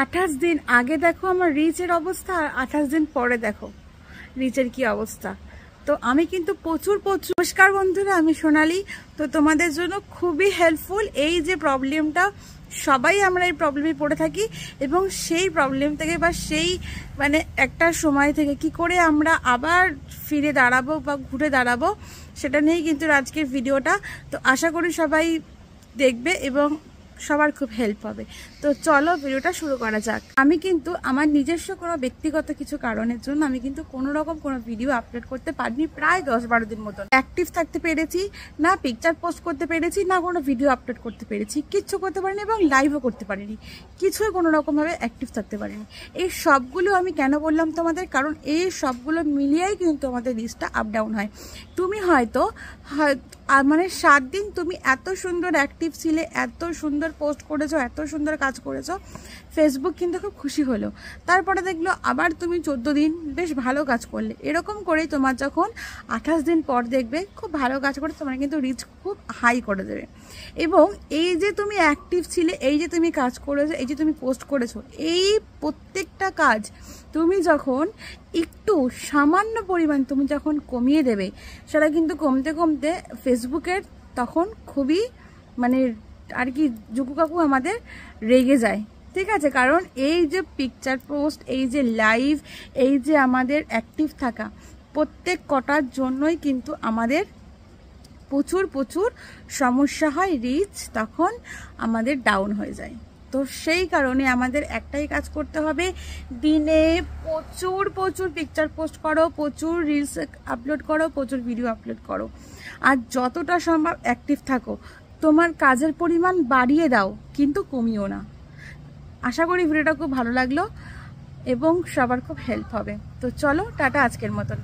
28 দিন আগে দেখো আমার রিচের অবস্থা, আর 28 দিন পরে দেখো রিচের কি অবস্থা। তো আমি কিন্তু প্রচুর নমস্কার বন্ধুরা, আমি সোনালি। তো তোমাদের জন্য খুবই হেল্পফুল এই যে প্রবলেমটা, সবাই আমরা এই প্রবলেমে পড়ে থাকি, এবং সেই প্রবলেম থেকে বা সেই মানে একটা সময় থেকে কি করে আমরা আবার ফিরে দাঁড়াবো বা ঘুরে দাঁড়াবো, সেটা নিয়েই কিন্তু আজকের ভিডিওটা। তো আশা করি সবাই দেখবে এবং সবার খুব হেল্প হবে। তো চলো ভিডিওটা শুরু করা যাক। আমি কিন্তু আমার নিজস্ব কোনো ব্যক্তিগত কিছু কারণের জন্য আমি কিন্তু কোনো রকম কোনো ভিডিও আপলোড করতে পারিনি প্রায় 10-12 দিন মতন। অ্যাক্টিভ থাকতে পেরেছি না, পিকচার পোস্ট করতে পেরেছি না, কোনো ভিডিও আপলোড করতে পেরেছি, কিচ্ছু করতে পারিনি এবং লাইভও করতে পারিনি, কিছুই কোনো রকমভাবে অ্যাক্টিভ থাকতে পারিনি। এই সবগুলো আমি কেন বললাম তোমাদের, কারণ এই সবগুলো মিলিয়েই কিন্তু আমাদের রিচটা আপ ডাউন হয়। তুমি হয়তো মানে 7 দিন তুমি এত সুন্দর অ্যাক্টিভ ছিলে, এত সুন্দর পোস্ট করেছো, এত সুন্দর কাজ করেছো, ফেসবুক কিন্তু খুব খুশি হলো। তারপরে দেখলো আবার তুমি 14 দিন বেশ ভালো কাজ করলে। এরকম করেই তোমার যখন 28 দিন পর দেখবে খুব ভালো কাজ করে, তোমার কিন্তু রিচ খুব হাই করে দেবে। এবং এই যে তুমি অ্যাক্টিভ ছিলে, এই যে তুমি কাজ করেছো, এই যে তুমি পোস্ট করেছো, এই প্রত্যেকটা কাজ তুমি যখন একটু সামান্য পরিমাণ তুমি যখন কমিয়ে দেবে, সেটা কিন্তু কমতে কমতে ফেসবুকের তখন খুবই মানে আর কি জুকু কাকু আমাদের রেগে যায়, ঠিক আছে। কারণ এই যে পিকচার পোস্ট, এই যে লাইভ, এই যে আমাদের অ্যাক্টিভ থাকা, প্রত্যেক কটার জন্যই কিন্তু আমাদের প্রচুর সমস্যা হয়, রিচ তখন আমাদের ডাউন হয়ে যায়। তো সেই কারণে আমাদের একটাই কাজ করতে হবে, দিনে প্রচুর পিকচার পোস্ট করো, প্রচুর রিলস আপলোড করো, প্রচুর ভিডিও আপলোড করো, আর যতটা সম্ভব অ্যাক্টিভ থাকো। তোমার কাজের পরিমাণ বাড়িয়ে দাও, কিন্তু কমিও না। আশা করি ভিডিওটা খুব ভালো লাগলো এবং সবার খুব হেল্প হবে। তো চলো টাটা আজকের মতন।